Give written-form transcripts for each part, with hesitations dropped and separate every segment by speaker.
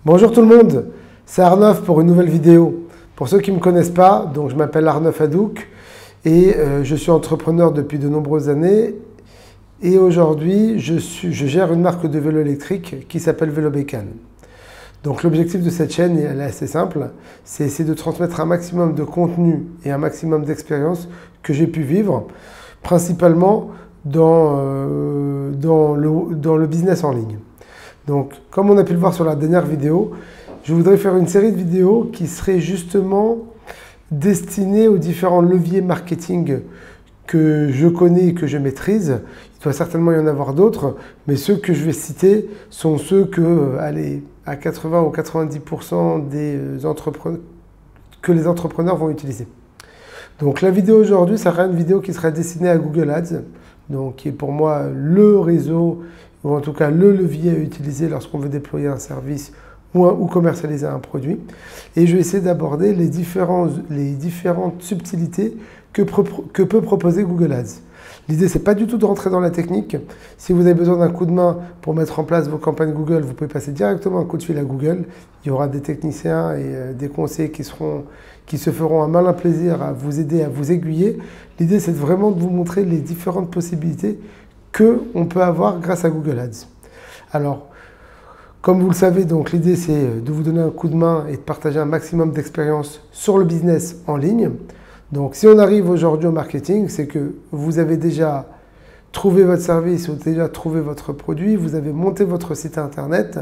Speaker 1: Bonjour tout le monde, c'est Arnaud pour une nouvelle vidéo. Pour ceux qui ne me connaissent pas, donc je m'appelle Arnaud Hadouk et je suis entrepreneur depuis de nombreuses années. Et aujourd'hui, je gère une marque de vélo électrique qui s'appelle Vélobécane. Donc l'objectif de cette chaîne elle est assez simple, c'est essayer de transmettre un maximum de contenu et un maximum d'expérience que j'ai pu vivre, principalement dans le business en ligne. Donc, comme on a pu le voir sur la dernière vidéo, je voudrais faire une série de vidéos qui seraient justement destinées aux différents leviers marketing que je connais et que je maîtrise. Il doit certainement y en avoir d'autres, mais ceux que je vais citer sont ceux que, allez, à 80 ou 90% que les entrepreneurs vont utiliser. Donc la vidéo aujourd'hui, ça sera une vidéo qui sera destinée à Google Ads, donc qui est pour moi le réseau, ou en tout cas le levier à utiliser lorsqu'on veut déployer un service ou commercialiser un produit. Et je vais essayer d'aborder les différentes subtilités que peut proposer Google Ads. L'idée, c'est pas du tout de rentrer dans la technique. Si vous avez besoin d'un coup de main pour mettre en place vos campagnes Google, vous pouvez passer directement un coup de fil à Google. Il y aura des techniciens et des conseillers qui se feront un malin plaisir à vous aider, à vous aiguiller. L'idée, c'est vraiment de vous montrer les différentes possibilités qu'on peut avoir grâce à Google Ads. Alors, comme vous le savez, donc l'idée c'est de vous donner un coup de main et de partager un maximum d'expérience sur le business en ligne. Donc si on arrive aujourd'hui au marketing, c'est que vous avez déjà trouvé votre service, vous avez déjà trouvé votre produit, vous avez monté votre site internet.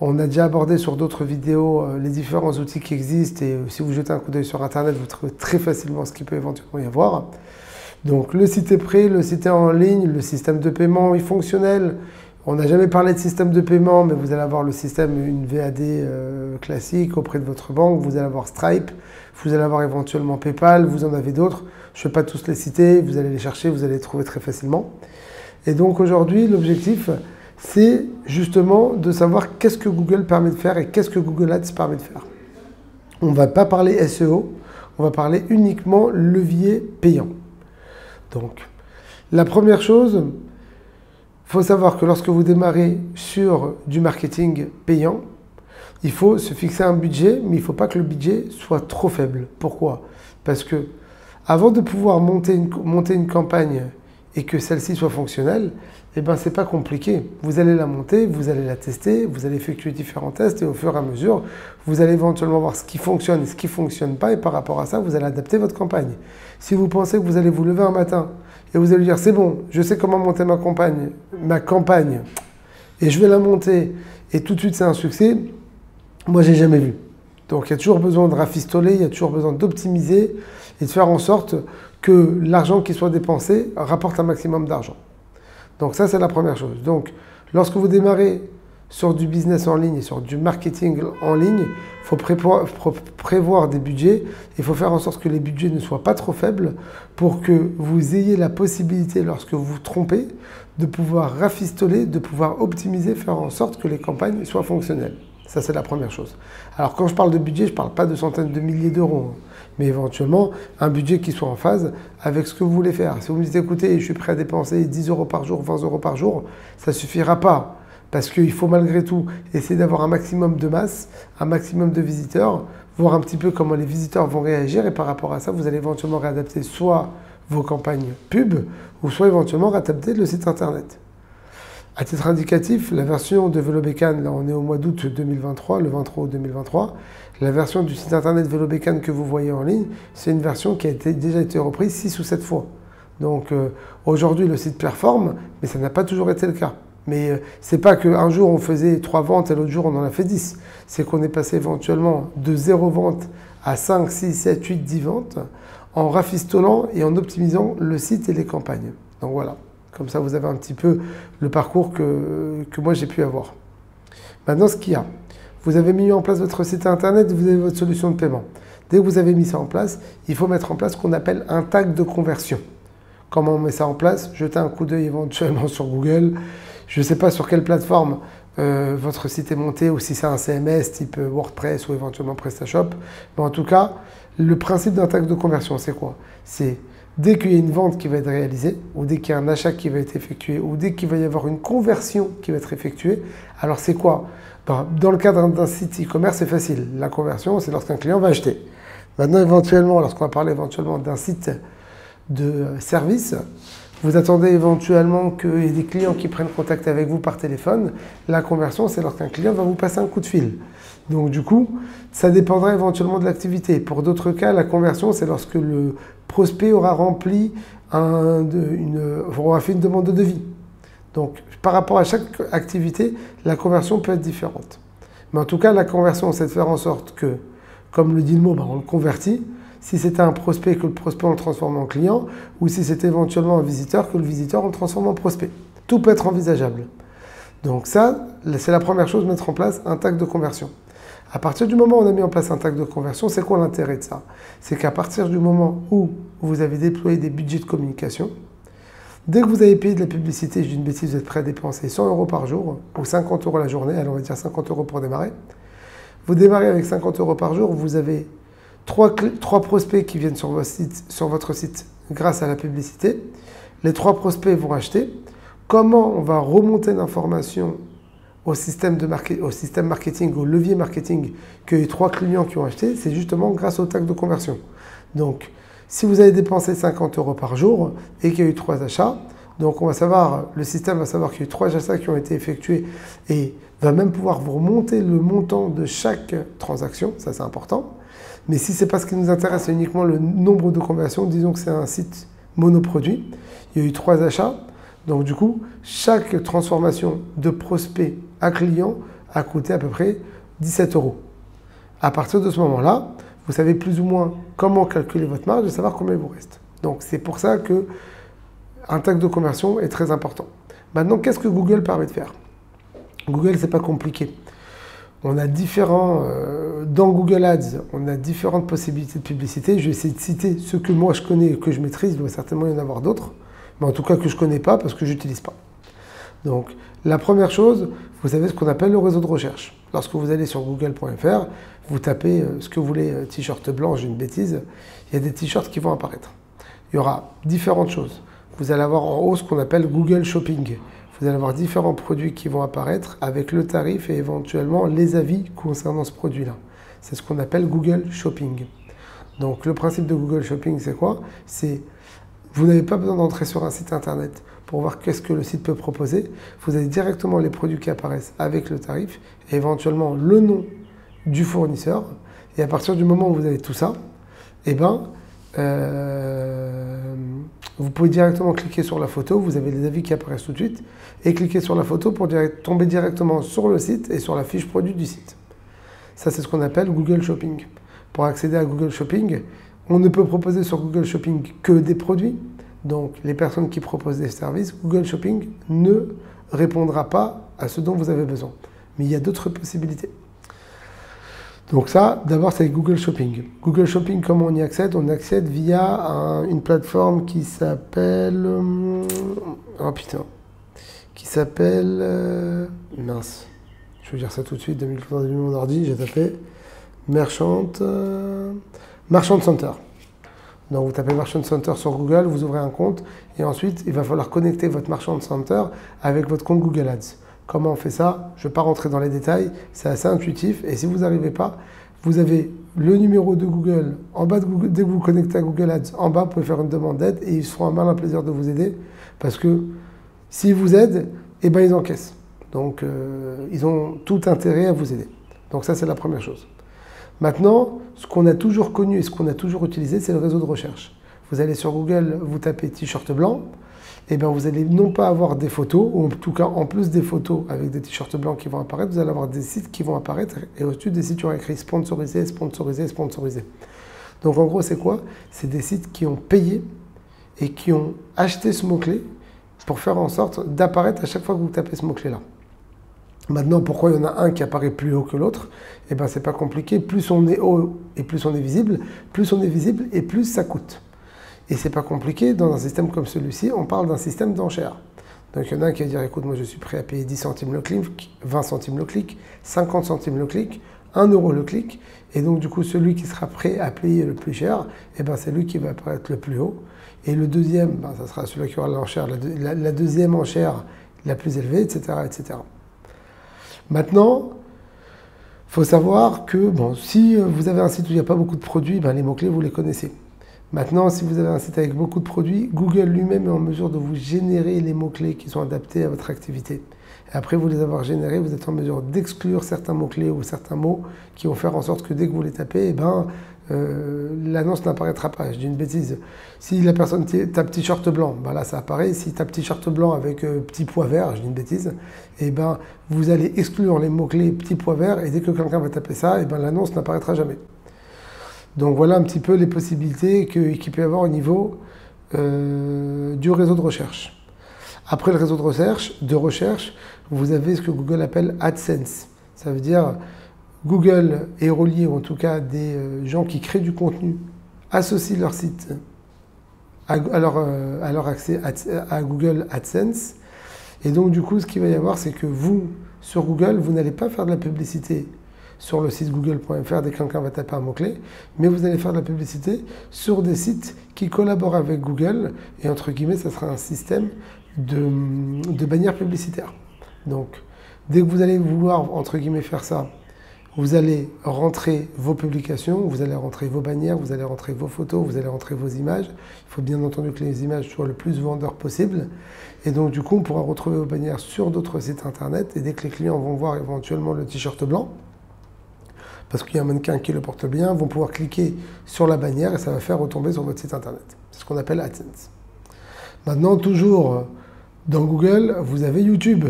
Speaker 1: On a déjà abordé sur d'autres vidéos les différents outils qui existent et si vous jetez un coup d'œil sur internet, vous trouvez très facilement ce qu'il peut éventuellement y avoir. Donc le site est prêt, le site est en ligne, le système de paiement est fonctionnel. On n'a jamais parlé de système de paiement, mais vous allez avoir le système, une VAD classique auprès de votre banque. Vous allez avoir Stripe, vous allez avoir éventuellement PayPal, vous en avez d'autres. Je ne vais pas tous les citer, vous allez les chercher, vous allez les trouver très facilement. Et donc aujourd'hui, l'objectif, c'est justement de savoir qu'est-ce que Google permet de faire et qu'est-ce que Google Ads permet de faire. On ne va pas parler SEO, on va parler uniquement levier payant. Donc, la première chose, il faut savoir que lorsque vous démarrez sur du marketing payant, il faut se fixer un budget, mais il ne faut pas que le budget soit trop faible. Pourquoi? Parce que avant de pouvoir monter une campagne et que celle-ci soit fonctionnelle, eh ben, c'est pas compliqué. Vous allez la monter, vous allez la tester, vous allez effectuer différents tests et au fur et à mesure, vous allez éventuellement voir ce qui fonctionne et ce qui ne fonctionne pas et par rapport à ça, vous allez adapter votre campagne. Si vous pensez que vous allez vous lever un matin et vous allez dire c'est bon, je sais comment monter ma campagne et je vais la monter et tout de suite c'est un succès, moi j'ai jamais vu. Donc il y a toujours besoin de rafistoler, il y a toujours besoin d'optimiser et de faire en sorte que l'argent qui soit dépensé rapporte un maximum d'argent. Donc ça c'est la première chose. Donc lorsque vous démarrez sur du business en ligne et sur du marketing en ligne, il faut prévoir des budgets. Il faut faire en sorte que les budgets ne soient pas trop faibles pour que vous ayez la possibilité, lorsque vous vous trompez, de pouvoir rafistoler, de pouvoir optimiser, faire en sorte que les campagnes soient fonctionnelles. Ça, c'est la première chose. Alors, quand je parle de budget, je ne parle pas de centaines de milliers d'euros, mais éventuellement, un budget qui soit en phase avec ce que vous voulez faire. Si vous me dites, écoutez, je suis prêt à dépenser 10 euros par jour, 20 euros par jour, ça ne suffira pas. Parce qu'il faut malgré tout essayer d'avoir un maximum de masse, un maximum de visiteurs, voir un petit peu comment les visiteurs vont réagir et par rapport à ça, vous allez éventuellement réadapter soit vos campagnes pub ou soit éventuellement réadapter le site internet. À titre indicatif, la version de Vélobécane, là on est au mois d'août 2023, le 23 août 2023, la version du site internet Vélobécane que vous voyez en ligne, c'est une version qui a déjà été reprise 6 ou 7 fois. Donc aujourd'hui le site performe, mais ça n'a pas toujours été le cas. Mais c'est pas qu'un jour on faisait 3 ventes et l'autre jour on en a fait 10. C'est qu'on est passé éventuellement de 0 vente à 5, 6, 7, 8, 10 ventes en rafistolant et en optimisant le site et les campagnes. Donc voilà, comme ça vous avez un petit peu le parcours que moi j'ai pu avoir. Maintenant ce qu'il y a, vous avez mis en place votre site internet, vous avez votre solution de paiement. Dès que vous avez mis ça en place, il faut mettre en place ce qu'on appelle un tag de conversion. Comment on met ça en place? Jetez un coup d'œil éventuellement sur Google. Je ne sais pas sur quelle plateforme votre site est monté ou si c'est un CMS type WordPress ou éventuellement PrestaShop. Mais en tout cas, le principe d'un tag de conversion, c'est quoi? C'est dès qu'il y a une vente qui va être réalisée, ou dès qu'il y a un achat qui va être effectué, ou dès qu'il va y avoir une conversion qui va être effectuée, alors c'est quoi? Dans le cadre d'un site e-commerce, c'est facile. La conversion, c'est lorsqu'un client va acheter. Maintenant, éventuellement, lorsqu'on va parler éventuellement d'un site de service, vous attendez éventuellement qu'il y ait des clients qui prennent contact avec vous par téléphone. La conversion, c'est lorsqu'un client va vous passer un coup de fil. Donc du coup, ça dépendra éventuellement de l'activité. Pour d'autres cas, la conversion, c'est lorsque le prospect aura rempli aura fait une demande de devis. Donc par rapport à chaque activité, la conversion peut être différente. Mais en tout cas, la conversion, c'est de faire en sorte que, comme le dit le mot, on le convertit. Si c'était un prospect, que le prospect on le transforme en client, ou si c'était éventuellement un visiteur, que le visiteur on le transforme en prospect. Tout peut être envisageable. Donc ça, c'est la première chose, mettre en place un tag de conversion. À partir du moment où on a mis en place un tag de conversion, c'est quoi l'intérêt de ça? C'est qu'à partir du moment où vous avez déployé des budgets de communication, dès que vous avez payé de la publicité, je dis une bêtise, vous êtes prêt à dépenser 100 € par jour, ou 50 € la journée, allez on va dire 50 € pour démarrer. Vous démarrez avec 50 € par jour, vous avez trois prospects qui viennent sur votre site grâce à la publicité. Les 3 prospects vont acheter. Comment on va remonter l'information au système marketing, au levier marketing, que les 3 clients qui ont acheté? C'est justement grâce au tag de conversion. Donc, si vous avez dépensé 50 € par jour et qu'il y a eu 3 achats, donc le système va savoir qu'il y a eu 3 achats qui ont été effectués et va même pouvoir vous remonter le montant de chaque transaction. Ça, c'est important. Mais si ce n'est pas ce qui nous intéresse, c'est uniquement le nombre de conversions, disons que c'est un site monoproduit, il y a eu 3 achats, donc du coup, chaque transformation de prospect à client a coûté à peu près 17 €. À partir de ce moment-là, vous savez plus ou moins comment calculer votre marge et savoir combien il vous reste. Donc c'est pour ça qu'un tag de conversion est très important. Maintenant, qu'est-ce que Google permet de faire? Google, c'est pas compliqué. On a dans Google Ads, on a différentes possibilités de publicité. Je vais essayer de citer ceux que moi je connais et que je maîtrise. Il doit certainement y en avoir d'autres, mais en tout cas que je ne connais pas parce que je n'utilise pas. Donc, la première chose, vous avez ce qu'on appelle le réseau de recherche. Lorsque vous allez sur google.fr, vous tapez ce que vous voulez, t-shirt blanc, j'ai une bêtise, il y a des t-shirts qui vont apparaître. Il y aura différentes choses. Vous allez avoir en haut ce qu'on appelle Google Shopping. Vous allez avoir différents produits qui vont apparaître avec le tarif et éventuellement les avis concernant ce produit-là. C'est ce qu'on appelle Google Shopping. Donc le principe de Google Shopping, c'est quoi? C'est vous n'avez pas besoin d'entrer sur un site internet pour voir qu'est-ce que le site peut proposer. Vous avez directement les produits qui apparaissent avec le tarif et éventuellement le nom du fournisseur. Et à partir du moment où vous avez tout ça, vous pouvez directement cliquer sur la photo, vous avez les avis qui apparaissent tout de suite, et cliquer sur la photo pour tomber directement sur le site et sur la fiche produit du site. Ça, c'est ce qu'on appelle Google Shopping. Pour accéder à Google Shopping, on ne peut proposer sur Google Shopping que des produits. Donc, les personnes qui proposent des services, Google Shopping ne répondra pas à ce dont vous avez besoin. Mais il y a d'autres possibilités. Donc ça, d'abord, c'est Google Shopping. Google Shopping, comment on y accède? On accède via une plateforme qui s'appelle... mince. Je vais dire ça tout de suite, 2014, mon ordi, j'ai tapé Merchant Center. Donc vous tapez Merchant Center sur Google, vous ouvrez un compte et ensuite il va falloir connecter votre Merchant Center avec votre compte Google Ads. Comment on fait ça? Je ne vais pas rentrer dans les détails, c'est assez intuitif et si vous n'arrivez pas, vous avez le numéro de Google en bas de Google. Dès que vous vous connectez à Google Ads, en bas, vous pouvez faire une demande d'aide et ils seront un malin plaisir de vous aider parce que s'ils vous aident, ils encaissent. Donc ils ont tout intérêt à vous aider. Donc ça, c'est la première chose. Maintenant, ce qu'on a toujours connu et ce qu'on a toujours utilisé, c'est le réseau de recherche. Vous allez sur Google, vous tapez t-shirt blanc, et bien vous allez non pas avoir des photos, ou en tout cas en plus des photos avec des t-shirts blancs qui vont apparaître, vous allez avoir des sites qui vont apparaître et au-dessus des sites il y aura écrit sponsorisé, sponsorisé, sponsorisé. Donc en gros c'est quoi? C'est des sites qui ont payé et qui ont acheté ce mot-clé pour faire en sorte d'apparaître à chaque fois que vous tapez ce mot-clé-là. Maintenant, pourquoi il y en a un qui apparaît plus haut que l'autre? Eh bien, c'est pas compliqué. Plus on est haut et plus on est visible et plus ça coûte. Et c'est pas compliqué. Dans un système comme celui-ci, on parle d'un système d'enchères. Donc, il y en a un qui va dire, écoute, moi, je suis prêt à payer 10 centimes le clic, 20 centimes le clic, 50 centimes le clic, 1 € le clic. Et donc, du coup, celui qui sera prêt à payer le plus cher, eh ben, c'est lui qui va apparaître le plus haut. Et le deuxième, ben, ça sera celui qui aura l'enchère, la deuxième enchère la plus élevée, etc., etc. Maintenant, faut savoir que bon, si vous avez un site où il n'y a pas beaucoup de produits, ben, les mots-clés, vous les connaissez. Maintenant, si vous avez un site avec beaucoup de produits, Google lui-même est en mesure de vous générer les mots-clés qui sont adaptés à votre activité. Et après vous les avoir générés, vous êtes en mesure d'exclure certains mots-clés ou certains mots qui vont faire en sorte que dès que vous les tapez, eh ben, l'annonce n'apparaîtra pas. Je dis une bêtise. Si la personne tape t-shirt blanc, ben là ça apparaît. Si tape t-shirt blanc avec petit pois vert, je dis une bêtise, eh ben, vous allez exclure les mots-clés petit pois vert et dès que quelqu'un va taper ça, eh ben, l'annonce n'apparaîtra jamais. Donc voilà un petit peu les possibilités qu'il peut y avoir au niveau du réseau de recherche. Après le réseau de recherche, vous avez ce que Google appelle AdSense. Ça veut dire Google est relié, ou en tout cas des gens qui créent du contenu, associent leur site à leur accès à Google AdSense. Et donc du coup, ce qu'il va y avoir, c'est que vous, sur Google, vous n'allez pas faire de la publicité sur le site google.fr dès que quelqu'un va taper un mot-clé, mais vous allez faire de la publicité sur des sites qui collaborent avec Google, et entre guillemets, ça sera un système de bannières publicitaires. Donc, dès que vous allez vouloir, entre guillemets, faire ça, vous allez rentrer vos publications, vous allez rentrer vos bannières, vous allez rentrer vos photos, vous allez rentrer vos images. Il faut bien entendu que les images soient le plus vendeurs possible. Et donc, du coup, on pourra retrouver vos bannières sur d'autres sites internet, et dès que les clients vont voir éventuellement le t-shirt blanc, parce qu'il y a un mannequin qui le porte bien, vont pouvoir cliquer sur la bannière et ça va faire retomber sur votre site internet. C'est ce qu'on appelle AdSense. Maintenant, toujours dans Google, vous avez YouTube.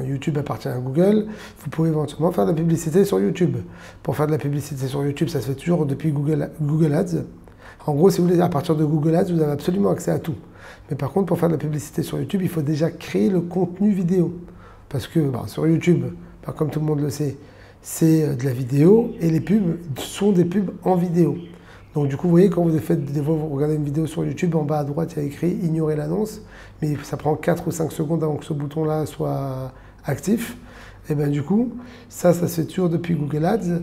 Speaker 1: YouTube appartient à Google. Vous pouvez éventuellement faire de la publicité sur YouTube. Pour faire de la publicité sur YouTube, ça se fait toujours depuis Google Ads. En gros, si vous voulez, à partir de Google Ads, vous avez absolument accès à tout. Mais par contre, pour faire de la publicité sur YouTube, il faut déjà créer le contenu vidéo. Parce que sur YouTube, comme tout le monde le sait, c'est de la vidéo et les pubs sont des pubs en vidéo. Donc du coup, vous voyez, quand vous regardez une vidéo sur YouTube, en bas à droite, il y a écrit « Ignorer l'annonce », mais ça prend 4 ou 5 secondes avant que ce bouton-là soit actif. Et bien du coup, ça se fait toujours depuis Google Ads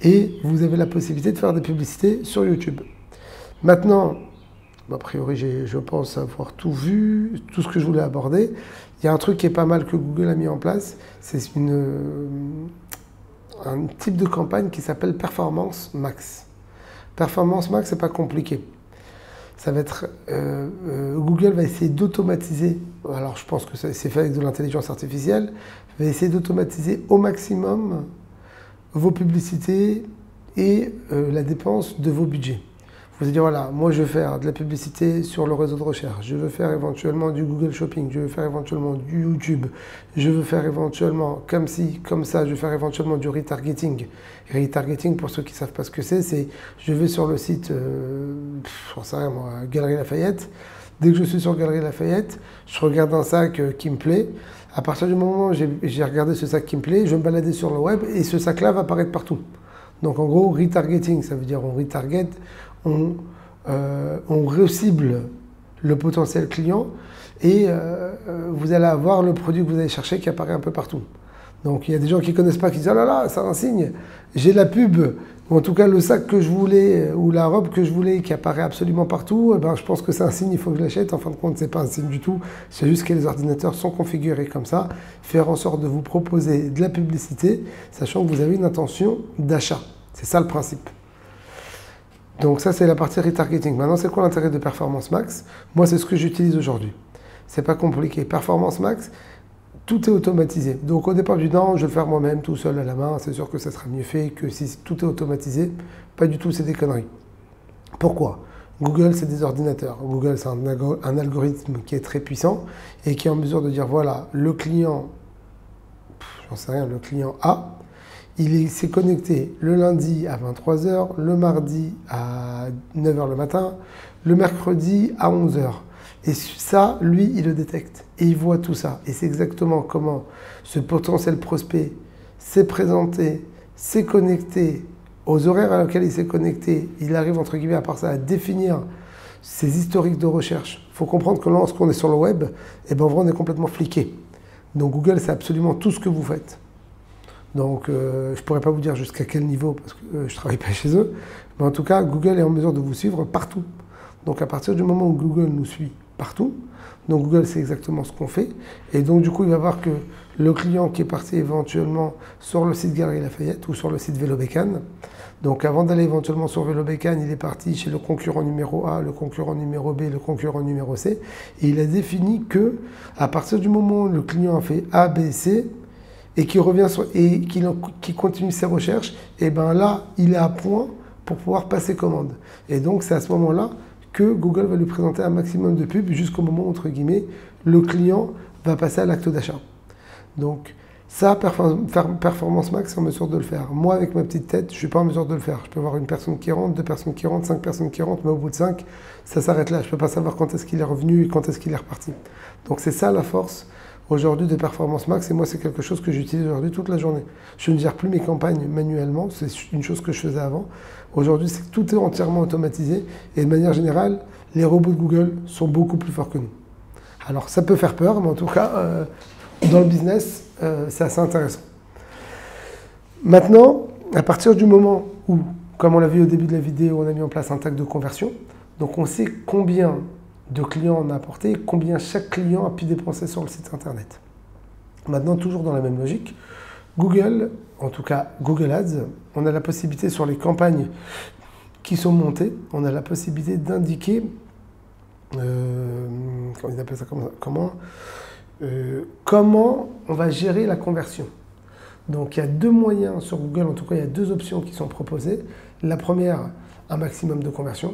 Speaker 1: et vous avez la possibilité de faire des publicités sur YouTube. Maintenant, a priori, je pense avoir tout vu, tout ce que je voulais aborder. Il y a un truc qui est pas mal que Google a mis en place, c'est un type de campagne qui s'appelle Performance Max. Performance Max, c'est pas compliqué. Ça va être Google va essayer d'automatiser. Alors je pense que c'est fait avec de l'intelligence artificielle. Va essayer d'automatiser au maximum vos publicités et la dépense de vos budgets. Vous allez dire voilà, moi je veux faire de la publicité sur le réseau de recherche, je veux faire éventuellement du Google Shopping, je veux faire éventuellement du YouTube, je veux faire éventuellement comme ci, comme ça, je veux faire éventuellement du retargeting. Retargeting, pour ceux qui ne savent pas ce que c'est je vais sur le site, j'en sais rien moi, Galerie Lafayette. Dès que je suis sur Galerie Lafayette, je regarde un sac qui me plaît. À partir du moment où j'ai regardé ce sac qui me plaît, je vais me balader sur le web et ce sac-là va apparaître partout. Donc en gros, retargeting, ça veut dire on retarget, on recible le potentiel client et vous allez avoir le produit que vous allez chercher qui apparaît un peu partout. Donc il y a des gens qui ne connaissent pas, qui disent « Oh là là, c'est un signe, j'ai la pub ». Ou en tout cas, le sac que je voulais ou la robe que je voulais qui apparaît absolument partout, je pense que c'est un signe, il faut que je l'achète. En fin de compte, ce n'est pas un signe du tout. C'est juste que les ordinateurs sont configurés comme ça, faire en sorte de vous proposer de la publicité, sachant que vous avez une intention d'achat. C'est ça le principe. Donc ça, c'est la partie retargeting. Maintenant, c'est quoi l'intérêt de Performance Max? Moi, c'est ce que j'utilise aujourd'hui. C'est pas compliqué. Performance Max, tout est automatisé. Donc au départ, je dis non, je vais le faire moi-même, tout seul à la main. C'est sûr que ça sera mieux fait que si tout est automatisé. Pas du tout, c'est des conneries. Pourquoi? Google, c'est des ordinateurs. Google, c'est un algorithme qui est très puissant et qui est en mesure de dire, voilà, le client, j'en sais rien, le client A, il s'est connecté le lundi à 23 h, le mardi à 9 h le matin, le mercredi à 11 h. Et ça, lui, il le détecte. Et il voit tout ça. Et c'est exactement comment ce potentiel prospect s'est présenté, s'est connecté, aux horaires auxquels il s'est connecté. Il arrive, entre guillemets, à part ça, à définir ses historiques de recherche. Il faut comprendre que lorsqu'on est sur le web, en vrai, on est complètement fliqué. Donc Google, c'est absolument tout ce que vous faites. Donc, je ne pourrais pas vous dire jusqu'à quel niveau, parce que je ne travaille pas chez eux. Mais en tout cas, Google est en mesure de vous suivre partout. Donc, à partir du moment où Google nous suit partout. Donc Google, c'est exactement ce qu'on fait. Et donc du coup, il va voir que le client qui est parti éventuellement sur le site Galeries Lafayette ou sur le site Vélo Bécane, donc avant d'aller éventuellement sur Vélo Bécane, il est parti chez le concurrent numéro A, le concurrent numéro B, le concurrent numéro C. Et il a défini que à partir du moment où le client a fait A, B, C, et qu'il revient et qu'il continue ses recherches, et bien là, il est à point pour pouvoir passer commande. Et donc, c'est à ce moment-là que Google va lui présenter un maximum de pubs jusqu'au moment où, entre guillemets, le client va passer à l'acte d'achat. Donc, ça, Performance Max est en mesure de le faire. Moi, avec ma petite tête, je ne suis pas en mesure de le faire. Je peux avoir une personne qui rentre, 2 personnes qui rentrent, 5 personnes qui rentrent, mais au bout de 5, ça s'arrête là. Je ne peux pas savoir quand est-ce qu'il est revenu et quand est-ce qu'il est reparti. Donc, c'est ça la force aujourd'hui de Performance Max, et moi c'est quelque chose que j'utilise aujourd'hui toute la journée. Je ne gère plus mes campagnes manuellement, c'est une chose que je faisais avant. Aujourd'hui, c'est que tout est entièrement automatisé, et de manière générale, les robots de Google sont beaucoup plus forts que nous. Alors ça peut faire peur, mais en tout cas, dans le business, c'est assez intéressant. Maintenant, à partir du moment où, comme on l'a vu au début de la vidéo, on a mis en place un tag de conversion, donc on sait combien de clients on a apporté et combien chaque client a pu dépenser sur le site internet. Maintenant, toujours dans la même logique, Google, en tout cas Google Ads, on a la possibilité sur les campagnes qui sont montées, on a la possibilité d'indiquer, comment ils appellent ça, comment on va gérer la conversion. Donc il y a 2 moyens sur Google, en tout cas il y a 2 options qui sont proposées. La première, un maximum de conversion.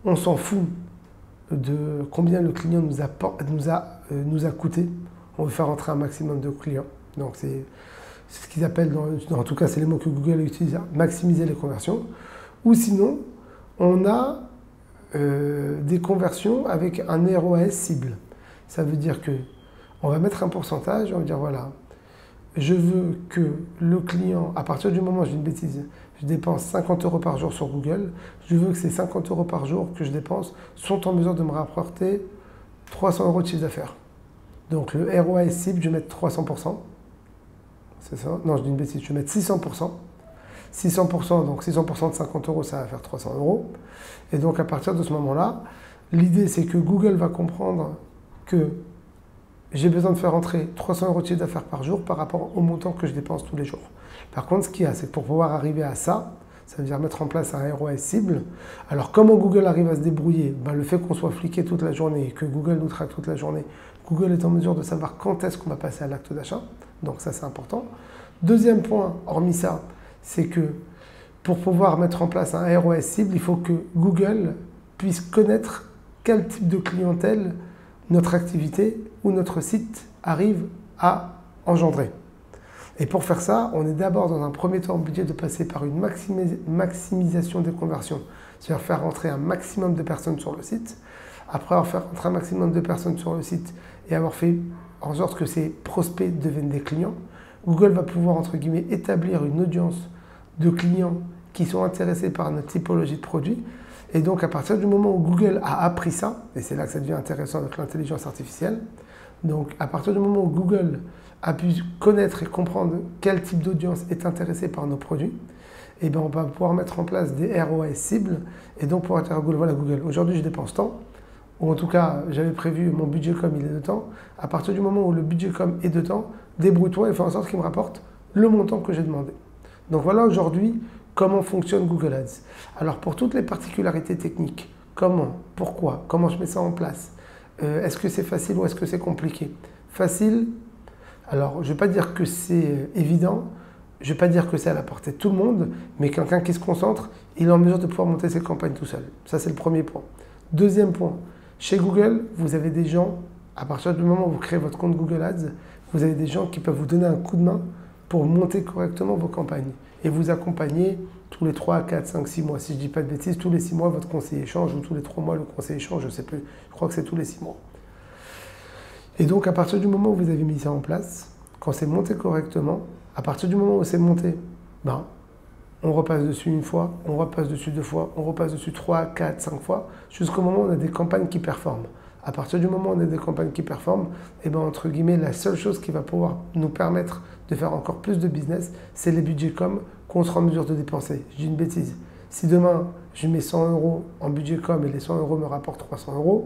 Speaker 1: On s'en fout de combien le client nous a coûté. On veut faire entrer un maximum de clients. Donc c'est ce qu'ils appellent, en tout cas c'est les mots que Google utilise, maximiser les conversions. Ou sinon, on a des conversions avec un ROAS cible. Ça veut dire que on va mettre un pourcentage, on va dire voilà, je veux que le client, à partir du moment où j'ai une bêtise, je dépense 50 € par jour sur Google, je veux que ces 50 € par jour que je dépense sont en mesure de me rapporter 300 € de chiffre d'affaires. Donc le ROAS cible, je vais mettre 300%. C'est ça? Non, je dis une bêtise, je vais mettre 600%. 600%, donc 600% de 50 €, ça va faire 300 €. Et donc à partir de ce moment-là, l'idée c'est que Google va comprendre que j'ai besoin de faire entrer 300 € de chiffre d'affaires par jour par rapport au montant que je dépense tous les jours. Par contre, ce qu'il y a, c'est que pour pouvoir arriver à ça, ça veut dire mettre en place un ROAS cible. Alors, comment Google arrive à se débrouiller? Le fait qu'on soit fliqué toute la journée et que Google nous traque toute la journée, Google est en mesure de savoir quand est-ce qu'on va passer à l'acte d'achat. Donc ça, c'est important. Deuxième point, hormis ça, c'est que pour pouvoir mettre en place un ROAS cible, il faut que Google puisse connaître quel type de clientèle notre activité ou notre site arrive à engendrer. Et pour faire ça, on est d'abord dans un premier temps obligé de passer par une maximisation des conversions, c'est-à-dire faire rentrer un maximum de personnes sur le site. Après avoir fait rentrer un maximum de personnes sur le site et avoir fait en sorte que ces prospects deviennent des clients, Google va pouvoir, entre guillemets, établir une audience de clients qui sont intéressés par notre typologie de produits. Et donc, à partir du moment où Google a appris ça, et c'est là que ça devient intéressant avec l'intelligence artificielle, donc à partir du moment où Google a pu connaître et comprendre quel type d'audience est intéressée par nos produits, et bien on va pouvoir mettre en place des ROAS cibles et donc pouvoir dire à Google, voilà Google, aujourd'hui je dépense tant, ou en tout cas j'avais prévu mon budget com il est de temps, à partir du moment où le budget com est de temps, débrouille-toi et fais en sorte qu'il me rapporte le montant que j'ai demandé. Donc voilà aujourd'hui comment fonctionne Google Ads. Alors pour toutes les particularités techniques, comment, pourquoi, comment je mets ça en place, est-ce que c'est facile ou est-ce que c'est compliqué? Facile, alors je ne vais pas dire que c'est évident, je ne vais pas dire que c'est à la portée de tout le monde, mais quelqu'un qui se concentre, il est en mesure de pouvoir monter ses campagnes tout seul. Ça c'est le premier point. Deuxième point, chez Google, vous avez des gens, à partir du moment où vous créez votre compte Google Ads, vous avez des gens qui peuvent vous donner un coup de main pour monter correctement vos campagnes et vous accompagner tous les 3, 4, 5, 6 mois. Si je ne dis pas de bêtises, tous les 6 mois, votre conseiller change ou tous les 3 mois, le conseiller change, je ne sais plus. Je crois que c'est tous les 6 mois. Et donc, à partir du moment où vous avez mis ça en place, quand c'est monté correctement, à partir du moment où c'est monté, on repasse dessus une fois, on repasse dessus 2 fois, on repasse dessus 3, 4, 5 fois, jusqu'au moment où on a des campagnes qui performent. À partir du moment où on a des campagnes qui performent, et entre guillemets, la seule chose qui va pouvoir nous permettre de faire encore plus de business, c'est les budgets com qu'on sera en mesure de dépenser. Je dis une bêtise. Si demain, je mets 100 € en budget com et les 100 € me rapportent 300 €,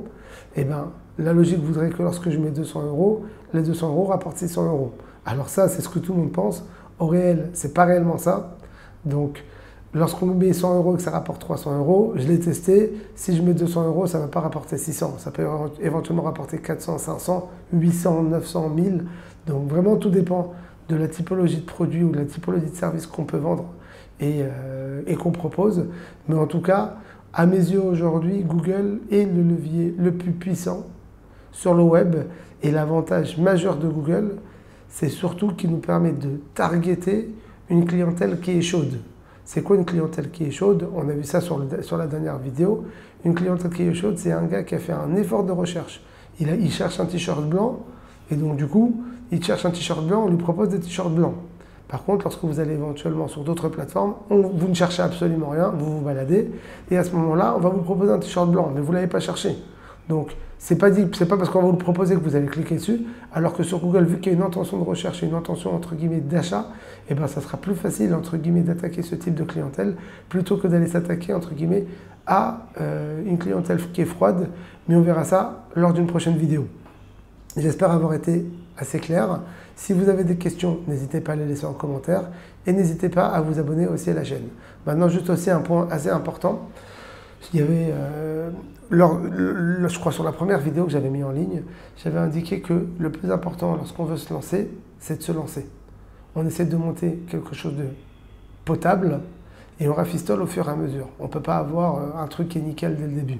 Speaker 1: la logique voudrait que lorsque je mets 200 €, les 200 € rapportent 600 €. Alors ça, c'est ce que tout le monde pense. Au réel, c'est pas réellement ça. Donc, lorsqu'on met 100 € et que ça rapporte 300 €, je l'ai testé. Si je mets 200 €, ça ne va pas rapporter 600. Ça peut éventuellement rapporter 400, 500, 800, 900, 1000. Donc vraiment, tout dépend de la typologie de produit ou de la typologie de service qu'on peut vendre et qu'on propose. Mais en tout cas, à mes yeux aujourd'hui, Google est le levier le plus puissant sur le web. Et l'avantage majeur de Google, c'est surtout qu'il nous permet de targeter une clientèle qui est chaude. C'est quoi une clientèle qui est chaude? On a vu ça sur la dernière vidéo. Une clientèle qui est chaude, c'est un gars qui a fait un effort de recherche. Il cherche un t-shirt blanc et donc du coup, il cherche un t-shirt blanc, on lui propose des t-shirts blancs. Par contre, lorsque vous allez éventuellement sur d'autres plateformes, vous ne cherchez absolument rien, vous vous baladez et à ce moment-là, on va vous proposer un t-shirt blanc, mais vous ne l'avez pas cherché. Donc, c'est pas parce qu'on va vous le proposer que vous allez cliquer dessus, alors que sur Google, vu qu'il y a une intention de recherche et une intention entre guillemets d'achat, eh ben, ça sera plus facile entre guillemets d'attaquer ce type de clientèle plutôt que d'aller s'attaquer entre guillemets à une clientèle qui est froide. Mais on verra ça lors d'une prochaine vidéo. J'espère avoir été assez clair. Si vous avez des questions, n'hésitez pas à les laisser en commentaire et n'hésitez pas à vous abonner aussi à la chaîne. Maintenant, juste aussi un point assez important. Il y avait, je crois sur la première vidéo que j'avais mis en ligne, j'avais indiqué que le plus important lorsqu'on veut se lancer, c'est de se lancer. On essaie de monter quelque chose de potable et on rafistole au fur et à mesure. On ne peut pas avoir un truc qui est nickel dès le début.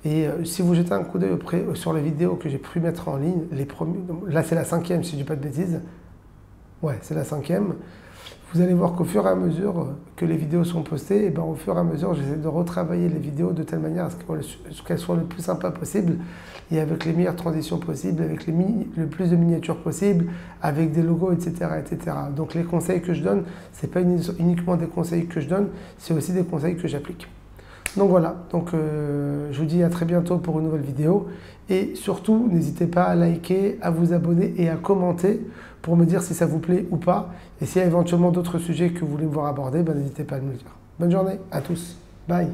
Speaker 1: Et si vous jetez un coup d'œil sur les vidéos que j'ai pu mettre en ligne, là c'est la 5e si je ne dis pas de bêtises, ouais c'est la 5e, vous allez voir qu'au fur et à mesure que les vidéos sont postées, et ben, au fur et à mesure j'essaie de retravailler les vidéos de telle manière à ce qu'elles soient le plus sympa possible et avec les meilleures transitions possibles, avec le plus de miniatures possible, avec des logos, etc., etc. Donc les conseils que je donne, ce n'est pas uniquement des conseils que je donne, c'est aussi des conseils que j'applique. Donc voilà, je vous dis à très bientôt pour une nouvelle vidéo et surtout n'hésitez pas à liker, à vous abonner et à commenter pour me dire si ça vous plaît ou pas et s'il y a éventuellement d'autres sujets que vous voulez me voir aborder, ben, n'hésitez pas à me le dire. Bonne journée à tous, bye.